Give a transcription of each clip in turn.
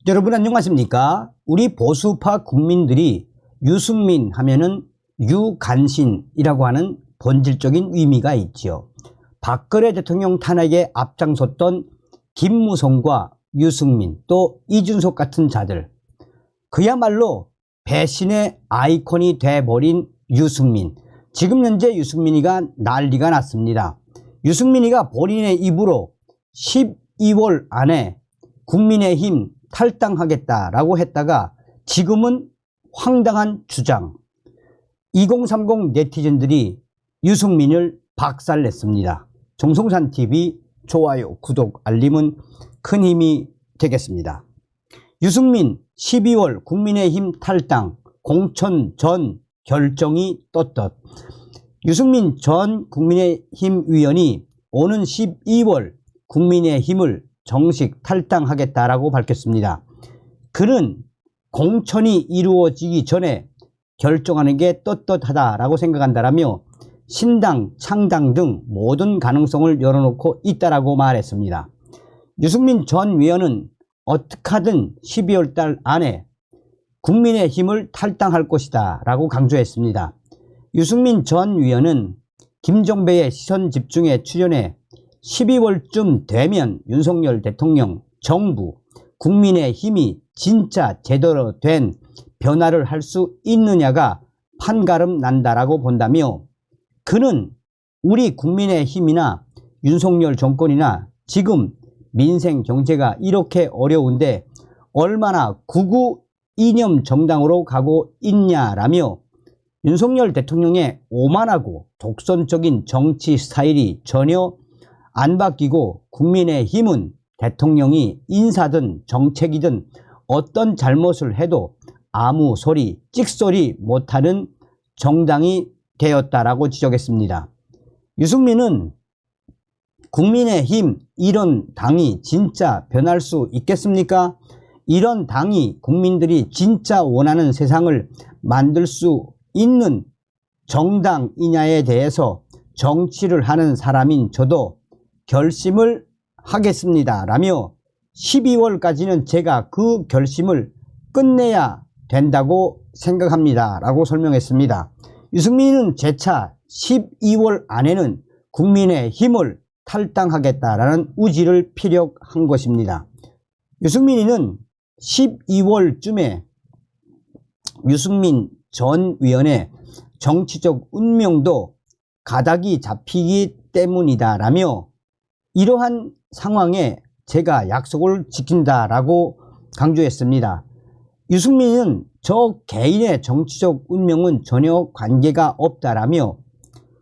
여러분 안녕하십니까? 우리 보수파 국민들이 유승민 하면은 유간신이라고 하는 본질적인 의미가 있지요. 박근혜 대통령 탄핵에 앞장섰던 김무성과 유승민 또 이준석 같은 자들, 그야말로 배신의 아이콘이 돼버린 유승민. 지금 현재 유승민이가 난리가 났습니다. 유승민이가 본인의 입으로 12월 안에 국민의힘 탈당하겠다라고 했다가 지금은 황당한 주장. 2030 네티즌들이 유승민을 박살냈습니다. 정성산TV 좋아요, 구독, 알림은 큰 힘이 되겠습니다. 유승민 12월 국민의힘 탈당 공천 전 결정이 떴듯 유승민 전 국민의힘 의원이 오는 12월 국민의힘을 정식 탈당하겠다라고 밝혔습니다. 그는 공천이 이루어지기 전에 결정하는 게 떳떳하다라고 생각한다라며 신당, 창당 등 모든 가능성을 열어놓고 있다라고 말했습니다. 유승민 전 의원은 어떻게 하든 12월 달 안에 국민의힘을 탈당할 것이다 라고 강조했습니다. 유승민 전 의원은 김종배의 시선집중에 출연해 12월쯤 되면 윤석열 대통령, 정부, 국민의힘이 진짜 제대로 된 변화를 할 수 있느냐가 판가름 난다라고 본다며, 그는 우리 국민의힘이나 윤석열 정권이나 지금 민생 경제가 이렇게 어려운데 얼마나 극우 이념 정당으로 가고 있냐라며 윤석열 대통령의 오만하고 독선적인 정치 스타일이 전혀 안 바뀌고 국민의힘은 대통령이 인사든 정책이든 어떤 잘못을 해도 아무 소리, 찍소리 못하는 정당이 되었다라고 지적했습니다. 유승민은 국민의힘 이런 당이 진짜 변할 수 있겠습니까? 이런 당이 국민들이 진짜 원하는 세상을 만들 수 있는 정당이냐에 대해서 정치를 하는 사람인 저도 결심을 하겠습니다 라며 12월까지는 제가 그 결심을 끝내야 된다고 생각합니다 라고 설명했습니다. 유승민은 재차 12월 안에는 국민의힘을 탈당하겠다라는 의지를 피력한 것입니다. 유승민이는 12월쯤에 유승민 전 의원의 정치적 운명도 가닥이 잡히기 때문이다라며 이러한 상황에 제가 약속을 지킨다라고 강조했습니다. 유승민은 저 개인의 정치적 운명은 전혀 관계가 없다라며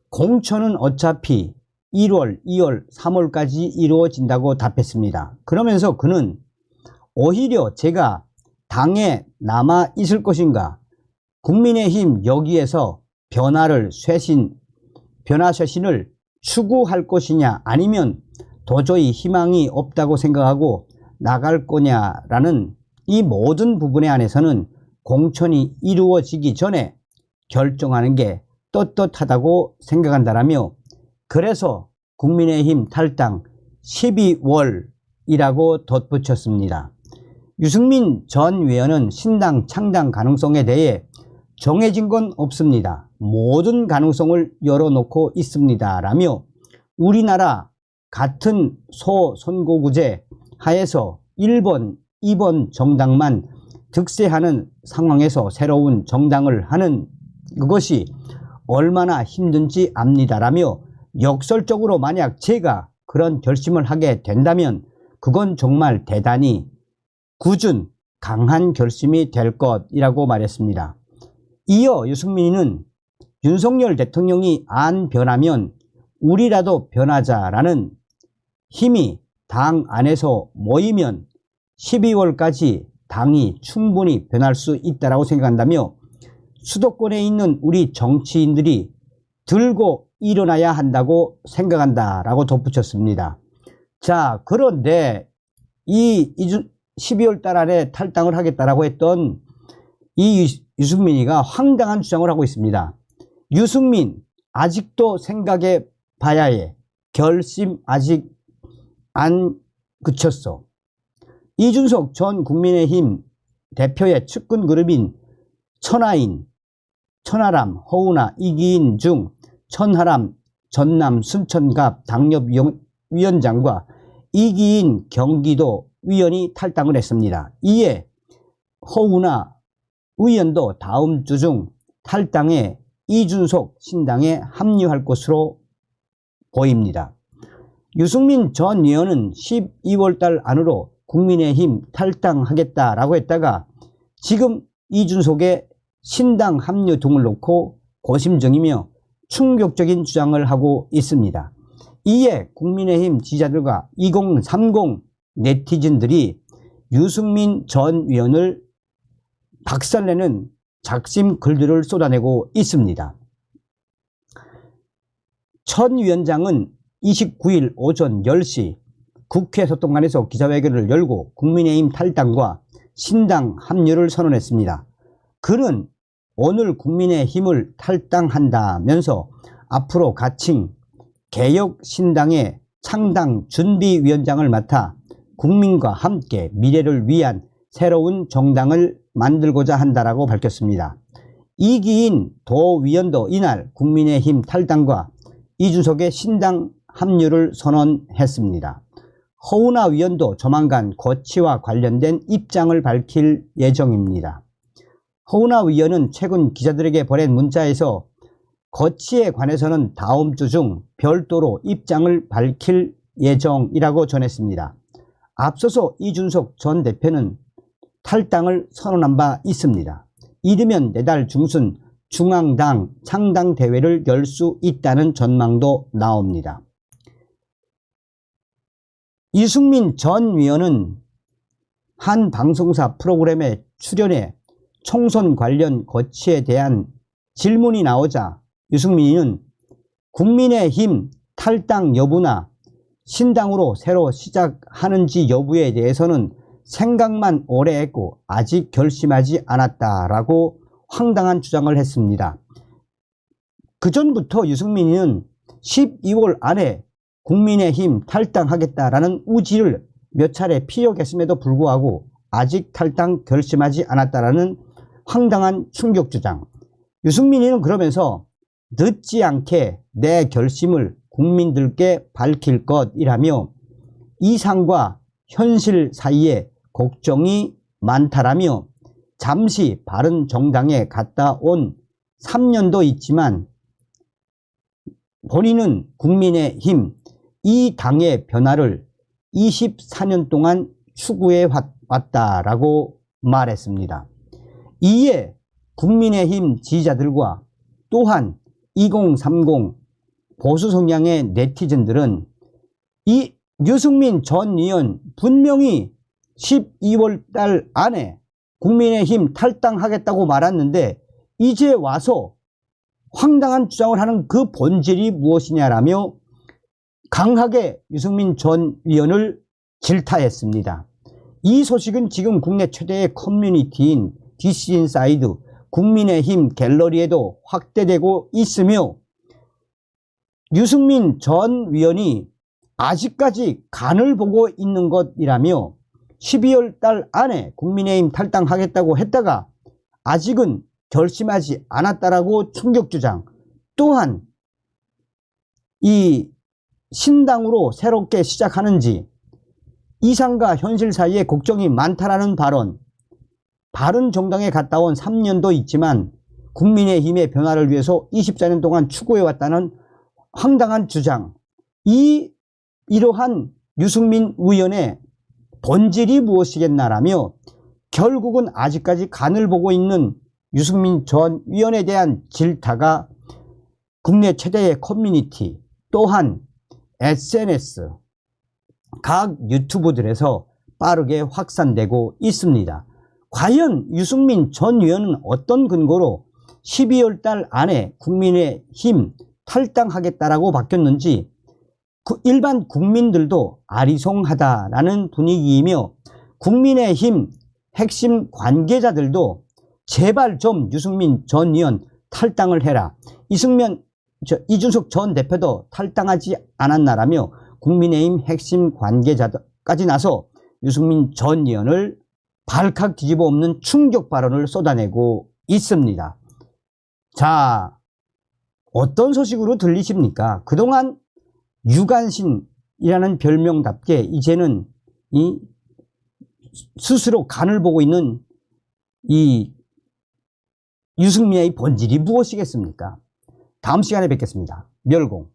공천은 어차피 1월, 2월, 3월까지 이루어진다고 답했습니다. 그러면서 그는 오히려 제가 당에 남아 있을 것인가, 국민의힘 여기에서 변화 쇄신을 추구할 것이냐, 아니면 도저히 희망이 없다고 생각하고 나갈 거냐라는 이 모든 부분에 한해서는 공천이 이루어지기 전에 결정하는 게 떳떳하다고 생각한다라며, 그래서 국민의힘 탈당 12월이라고 덧붙였습니다. 유승민 전 의원은 신당 창당 가능성에 대해 정해진 건 없습니다. 모든 가능성을 열어놓고 있습니다 라며 우리나라 같은 소선거구제 하에서 1번, 2번 정당만 득세하는 상황에서 새로운 정당을 하는 그것이 얼마나 힘든지 압니다라며 역설적으로 만약 제가 그런 결심을 하게 된다면 그건 정말 대단히 굳은 강한 결심이 될 것이라고 말했습니다. 이어 유승민은 윤석열 대통령이 안 변하면 우리라도 변하자라는 힘이 당 안에서 모이면 12월까지 당이 충분히 변할 수 있다고 생각한다며 수도권에 있는 우리 정치인들이 들고 일어나야 한다고 생각한다라고 덧붙였습니다. 자, 그런데 이 12월 달 안에 탈당을 하겠다라고 했던 이 유승민이가 황당한 주장을 하고 있습니다. 유승민 아직도 생각해 봐야 해. 결심 아직 안 그쳤어. 이준석 전 국민의힘 대표의 측근 그룹인 천하인, 천하람, 허우나, 이기인 중 천하람 전남 순천갑 당협위원장과 이기인 경기도 위원이 탈당을 했습니다. 이에 허우나 의원도 다음 주 중 탈당해 이준석 신당에 합류할 것으로 보입니다. 유승민 전 의원은 12월 달 안으로 국민의힘 탈당하겠다라고 했다가 지금 이준석의 신당 합류 등을 놓고 고심중이며 충격적인 주장을 하고 있습니다. 이에 국민의힘 지지자들과 2030 네티즌들이 유승민 전 의원을 박살내는 작심 글들을 쏟아내고 있습니다. 천 위원장은 29일 오전 10시 국회 소통관에서 기자회견을 열고 국민의힘 탈당과 신당 합류를 선언했습니다. 그는 오늘 국민의힘을 탈당한다면서 앞으로 가칭 개혁신당의 창당 준비위원장을 맡아 국민과 함께 미래를 위한 새로운 정당을 만들고자 한다라고 밝혔습니다. 이기인 도위원도 이날 국민의힘 탈당과 이준석의 신당 합류를 선언했습니다. 허우나 위원도 조만간 거치와 관련된 입장을 밝힐 예정입니다. 허우나 위원은 최근 기자들에게 보낸 문자에서 거치에 관해서는 다음 주 중 별도로 입장을 밝힐 예정이라고 전했습니다. 앞서서 이준석 전 대표는 탈당을 선언한 바 있습니다. 이르면 내달 중순 중앙당 창당대회를 열 수 있다는 전망도 나옵니다. 이승민 전 의원은 한 방송사 프로그램에 출연해 총선 관련 거치에 대한 질문이 나오자 유승민은 국민의힘 탈당 여부나 신당으로 새로 시작하는지 여부에 대해서는 생각만 오래 했고 아직 결심하지 않았다라고 황당한 주장을 했습니다. 그전부터 유승민은 12월 안에 국민의힘 탈당하겠다라는 우지를 몇 차례 피력했음에도 불구하고 아직 탈당 결심하지 않았다라는 황당한 충격 주장. 유승민이는 그러면서 늦지 않게 내 결심을 국민들께 밝힐 것이라며 이상과 현실 사이에 걱정이 많다라며 잠시 바른정당에 갔다 온 3년도 있지만 본인은 국민의힘 이 당의 변화를 24년 동안 추구해 왔다라고 말했습니다. 이에 국민의힘 지지자들과 또한 2030 보수 성향의 네티즌들은 이 유승민 전 의원 분명히 12월 달 안에 국민의힘 탈당하겠다고 말했는데 이제 와서 황당한 주장을 하는 그 본질이 무엇이냐라며 강하게 유승민 전 의원을 질타했습니다. 이 소식은 지금 국내 최대의 커뮤니티인 DC인사이드 국민의힘 갤러리에도 확대되고 있으며 유승민 전 의원이 아직까지 간을 보고 있는 것이라며 12월 달 안에 국민의힘 탈당하겠다고 했다가 아직은 결심하지 않았다라고 충격 주장, 또한 이 신당으로 새롭게 시작하는지 이상과 현실 사이에 걱정이 많다라는 발언, 바른정당에 갔다 온 3년도 있지만 국민의힘의 변화를 위해서 24년 동안 추구해왔다는 황당한 주장, 이러한 유승민 의원의 본질이 무엇이겠나라며 결국은 아직까지 간을 보고 있는 유승민 전 의원에 대한 질타가 국내 최대의 커뮤니티 또한 SNS 각 유튜브들에서 빠르게 확산되고 있습니다. 과연 유승민 전 의원은 어떤 근거로 12월 달 안에 국민의힘 탈당하겠다라고 바뀌었는지 일반 국민들도 아리송하다라는 분위기이며 국민의힘 핵심 관계자들도 제발 좀 유승민 전 의원 탈당을 해라. 이준석 전 대표도 탈당하지 않았나라며 국민의힘 핵심 관계자까지 나서 유승민 전 의원을 발칵 뒤집어 엎는 충격 발언을 쏟아내고 있습니다. 자, 어떤 소식으로 들리십니까? 그동안 유관신이라는 별명답게 이제는 이 스스로 간을 보고 있는 이 유승민의 본질이 무엇이겠습니까? 다음 시간에 뵙겠습니다. 멸공.